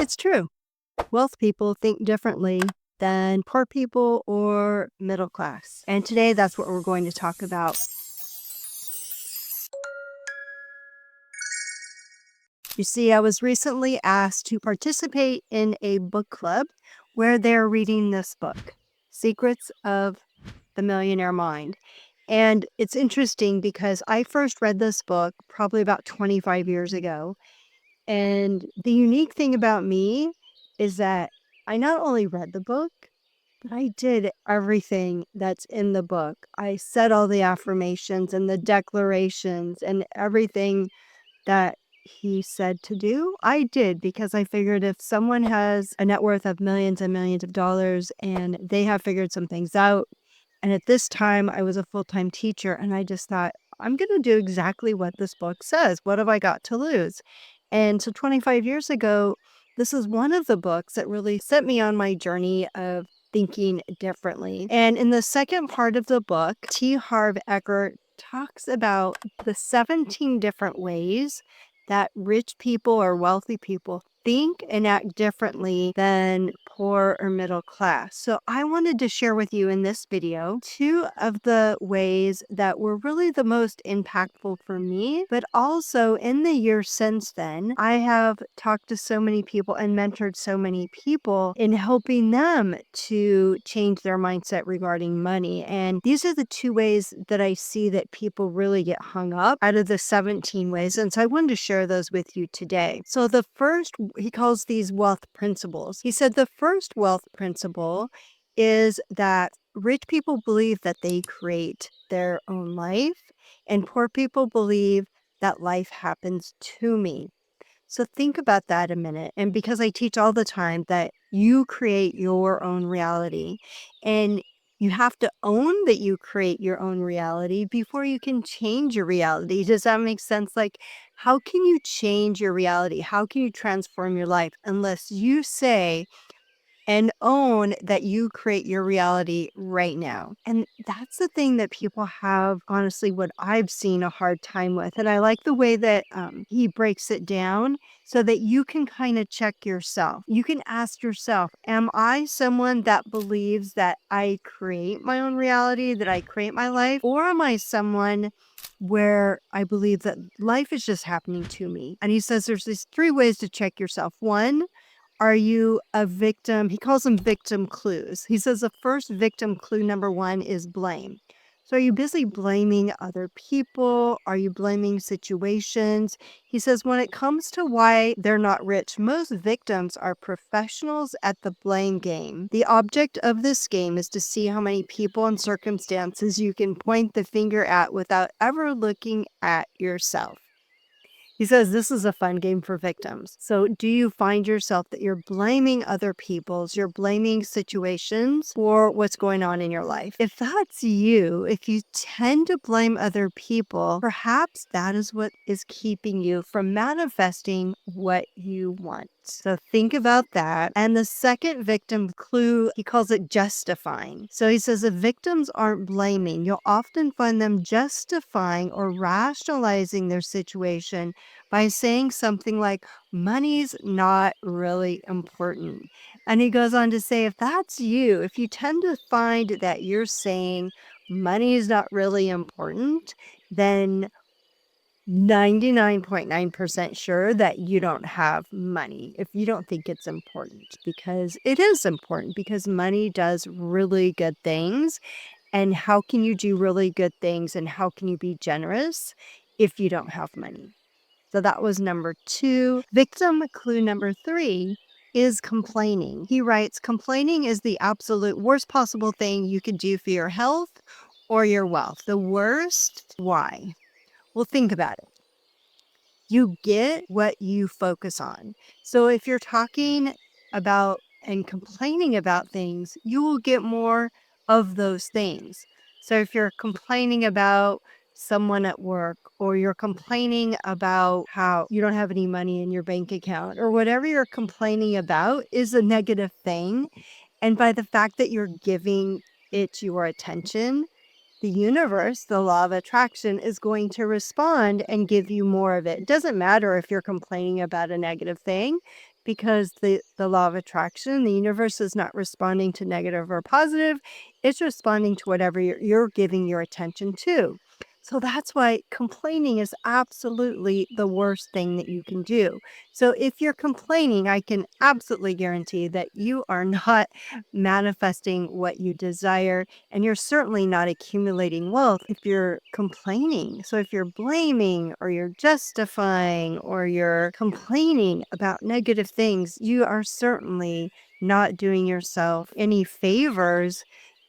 It's true. Wealth people think differently than poor people or middle class. And today, that's what we're going to talk about. You see, I was recently asked to participate in a book club where they're reading this book, Secrets of the Millionaire Mind. And it's interesting because I first read this book probably about 25 years ago. And the unique thing about me is that I not only read the book, but I did everything that's in the book. I said all the affirmations and the declarations and everything that he said to do. I did because I figured if someone has a net worth of millions and millions of dollars and they have figured some things out, and at this time I was a full-time teacher, and I just thought, I'm going to do exactly what this book says. What have I got to lose? And so 25 years ago, this is one of the books that really set me on my journey of thinking differently. And in the second part of the book, Harv Ecker talks about the 17 different ways that rich people or wealthy people think and act differently than poor or middle class. So I wanted to share with you in this video 2 of the ways that were really the most impactful for me, but also in the years since then, I have talked to so many people and mentored so many people in helping them to change their mindset regarding money. And these are the 2 ways that I see that people really get hung up out of the 17 ways. And so I wanted to share those with you today. So the first, he calls these wealth principles. He said the first wealth principle is that rich people believe that they create their own life, and poor people believe that life happens to me. So think about that a minute. And because I teach all the time that you create your own reality, and you have to own that you create your own reality before you can change your reality. Does that make sense? Like, how can you change your reality? How can you transform your life unless you say, and own that you create your reality right now? And that's the thing that people have, honestly, what I've seen a hard time with. And I like the way that he breaks it down so that you can kind of check yourself. You can ask yourself, am I someone that believes that I create my own reality, that I create my life? Or am I someone where I believe that life is just happening to me? And he says there's these 3 ways to check yourself. One, are you a victim? He calls them victim clues. He says the first victim clue, number 1, is blame. So are you busy blaming other people? Are you blaming situations? He says when it comes to why they're not rich, most victims are professionals at the blame game. The object of this game is to see how many people and circumstances you can point the finger at without ever looking at yourself. He says this is a fun game for victims. So do you find yourself that you're blaming other people's, you're blaming situations for what's going on in your life? If that's you, if you tend to blame other people, perhaps that is what is keeping you from manifesting what you want. So think about that. And the second victim clue, he calls it justifying. So he says if victims aren't blaming, you'll often find them justifying or rationalizing their situation by saying something like, money's not really important. And he goes on to say, if that's you, if you tend to find that you're saying money is not really important, then 99.9% sure that you don't have money if you don't think it's important, because it is important, because money does really good things. And how can you do really good things and how can you be generous if you don't have money? So that was number 2. Victim clue number 3 is complaining. He writes, complaining is the absolute worst possible thing you could do for your health or your wealth. The worst. Why? Well, think about it. You get what you focus on. So if you're talking about and complaining about things, you will get more of those things. So if you're complaining about someone at work, or you're complaining about how you don't have any money in your bank account, or whatever you're complaining about is a negative thing. And by the fact that you're giving it your attention, the universe, the law of attraction, is going to respond and give you more of it. It doesn't matter if you're complaining about a negative thing. because the law of attraction, the universe is not responding to negative or positive. It's responding to whatever you're giving your attention to. So that's why complaining is absolutely the worst thing that you can do. So if you're complaining, I can absolutely guarantee that you are not manifesting what you desire, and you're certainly not accumulating wealth if you're complaining. So if you're blaming or you're justifying or you're complaining about negative things, you are certainly not doing yourself any favors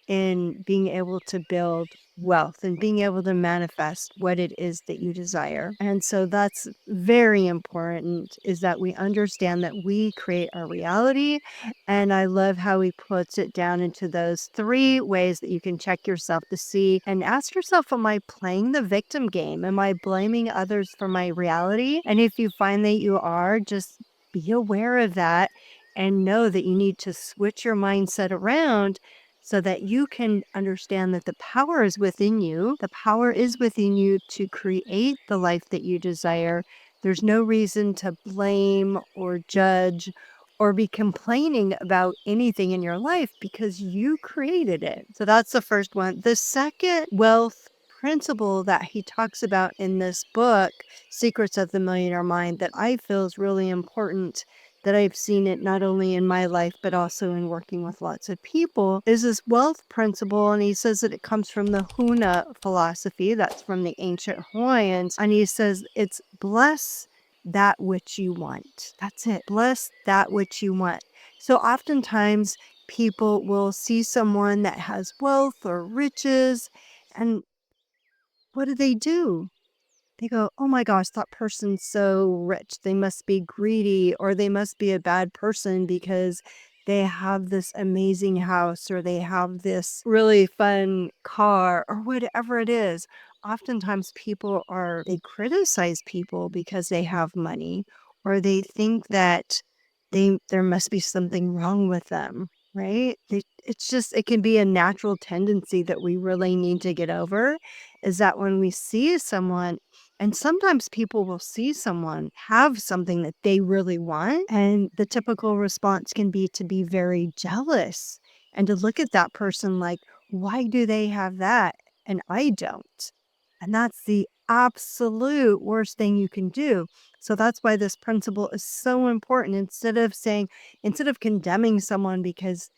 in being able to build wealth and being able to manifest what it is that you desire. And so that's very important, is that we understand that we create our reality. And I love how he puts it down into those 3 ways that you can check yourself to see and ask yourself, am I playing the victim game? Am I blaming others for my reality? And if you find that you are, just be aware of that and know that you need to switch your mindset around so that you can understand that the power is within you. The power is within you to create the life that you desire. There's no reason to blame or judge or be complaining about anything in your life because you created it. So that's the first one. The second wealth principle that he talks about in this book, Secrets of the Millionaire Mind, that I feel is really important, that I've seen it not only in my life, but also in working with lots of people, is this wealth principle. And he says that it comes from the Huna philosophy. That's from the ancient Hawaiians. And he says it's bless that which you want. That's it. Bless that which you want. So oftentimes people will see someone that has wealth or riches, and what do? They go, "Oh my gosh, that person's so rich. They must be greedy, or they must be a bad person because they have this amazing house, or they have this really fun car," or whatever it is. Oftentimes they criticize people because they have money, or they think that there must be something wrong with them, right? It can be a natural tendency that we really need to get over, is that when we see someone, and sometimes people will see someone have something that they really want, and the typical response can be to be very jealous and to look at that person like, why do they have that and I don't? And that's the absolute worst thing you can do. So that's why this principle is so important. Instead of condemning someone because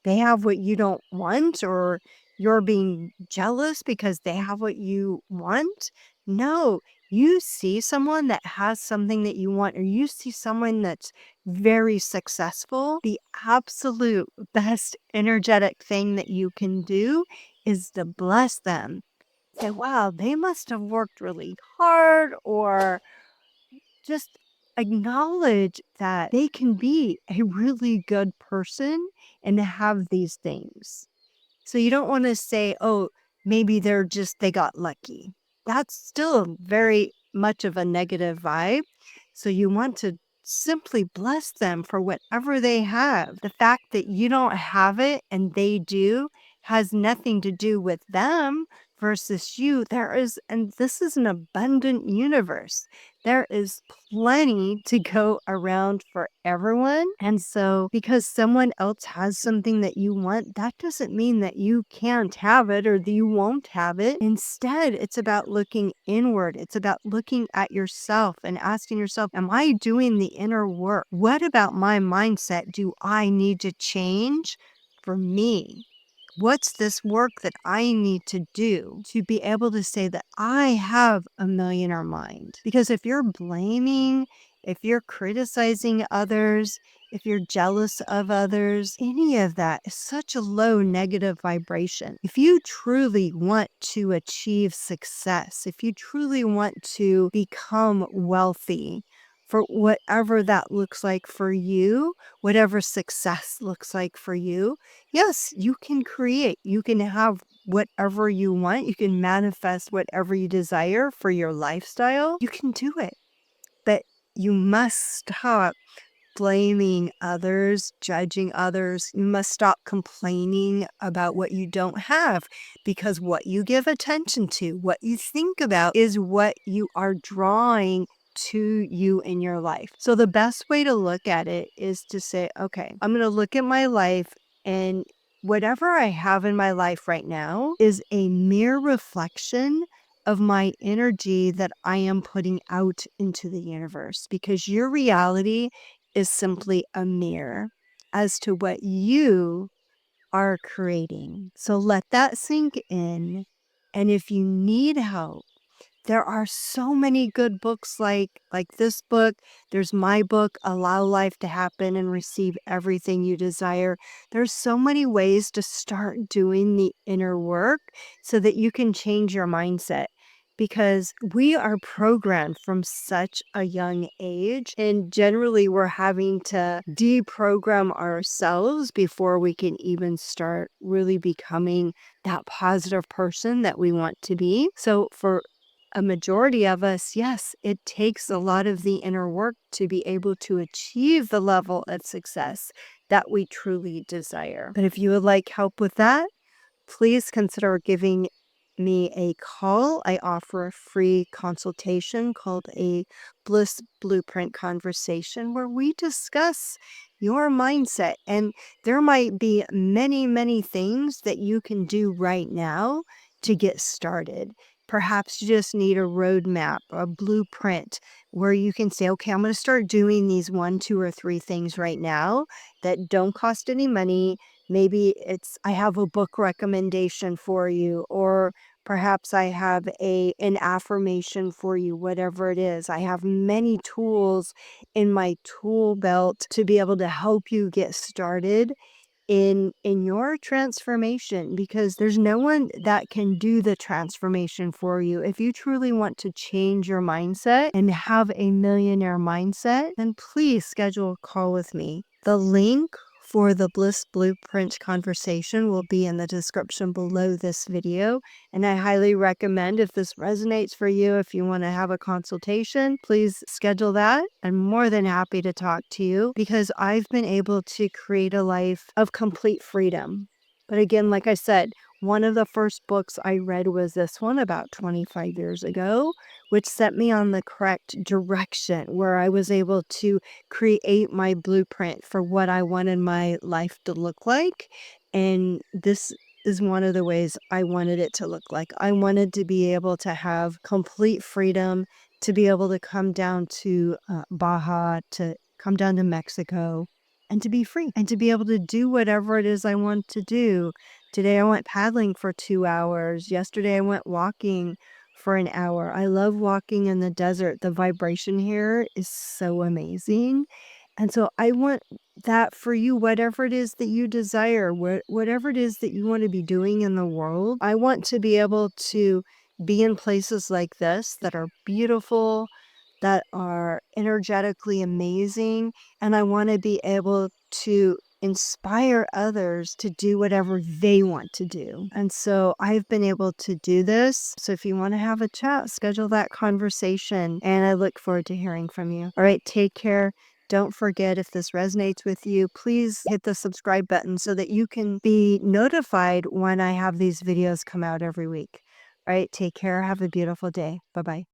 they have what you don't want, or you're being jealous because they have what you want. No, you see someone that has something that you want, or you see someone that's very successful, the absolute best energetic thing that you can do is to bless them. Say, wow, they must have worked really hard, or just acknowledge that they can be a really good person and have these things. So you don't want to say, oh, maybe they got lucky. That's still very much of a negative vibe. So you want to simply bless them for whatever they have. The fact that you don't have it and they do has nothing to do with them versus you. And this is an abundant universe. There is plenty to go around for everyone. And so, because someone else has something that you want, that doesn't mean that you can't have it or that you won't have it. Instead, it's about looking inward. It's about looking at yourself and asking yourself, am I doing the inner work? What about my mindset do I need to change for me? What's this work that I need to do to be able to say that I have a millionaire mind? Because if you're blaming, if you're criticizing others, if you're jealous of others, any of that is such a low negative vibration. If you truly want to achieve success, if you truly want to become wealthy, for whatever that looks like for you, whatever success looks like for you, yes, you can create. You can have whatever you want. You can manifest whatever you desire for your lifestyle. You can do it. But you must stop blaming others, judging others. You must stop complaining about what you don't have, because what you give attention to, what you think about, is what you are drawing to you in your life. So the best way to look at it is to say, okay, I'm going to look at my life, and whatever I have in my life right now is a mere reflection of my energy that I am putting out into the universe, because your reality is simply a mirror as to what you are creating. So let that sink in. And if you need help, there are so many good books like this book. There's my book, Allow Life to Happen and Receive Everything You Desire. There's so many ways to start doing the inner work so that you can change your mindset, because we are programmed from such a young age, and generally we're having to deprogram ourselves before we can even start really becoming that positive person that we want to be. So for a majority of us, yes, it takes a lot of the inner work to be able to achieve the level of success that we truly desire. But if you would like help with that, please consider giving me a call. I offer a free consultation called a Bliss Blueprint Conversation, where we discuss your mindset. And there might be many, many things that you can do right now to get started. Perhaps you just need a roadmap, a blueprint where you can say, okay, I'm going to start doing these 1, 2, or 3 things right now that don't cost any money. Maybe it's I have a book recommendation for you, or perhaps I have an affirmation for you, whatever it is. I have many tools in my tool belt to be able to help you get started in your transformation, because there's no one that can do the transformation for you. If you truly want to change your mindset and have a millionaire mindset, then please schedule a call with me. The link for the Bliss Blueprint conversation will be in the description below this video. And I highly recommend, if this resonates for you, if you want to have a consultation, please schedule that. I'm more than happy to talk to you, because I've been able to create a life of complete freedom. But again, like I said, one of the first books I read was this one about 25 years ago, which set me on the correct direction, where I was able to create my blueprint for what I wanted my life to look like. And this is one of the ways I wanted it to look like. I wanted to be able to have complete freedom, to be able to come down to Baja, to come down to Mexico, and to be free, and to be able to do whatever it is I want to do. Today I went paddling for 2 hours. Yesterday I went walking for an hour. I love walking in the desert. The vibration here is so amazing. And so I want that for you, whatever it is that you desire, whatever it is that you want to be doing in the world. I want to be able to be in places like this that are beautiful, that are energetically amazing, and I want to be able to inspire others to do whatever they want to do. And so I've been able to do this. So if you want to have a chat, schedule that conversation, and I look forward to hearing from you. All right, take care. Don't forget, if this resonates with you, please hit the subscribe button so that you can be notified when I have these videos come out every week. All right, take care. Have a beautiful day. Bye-bye.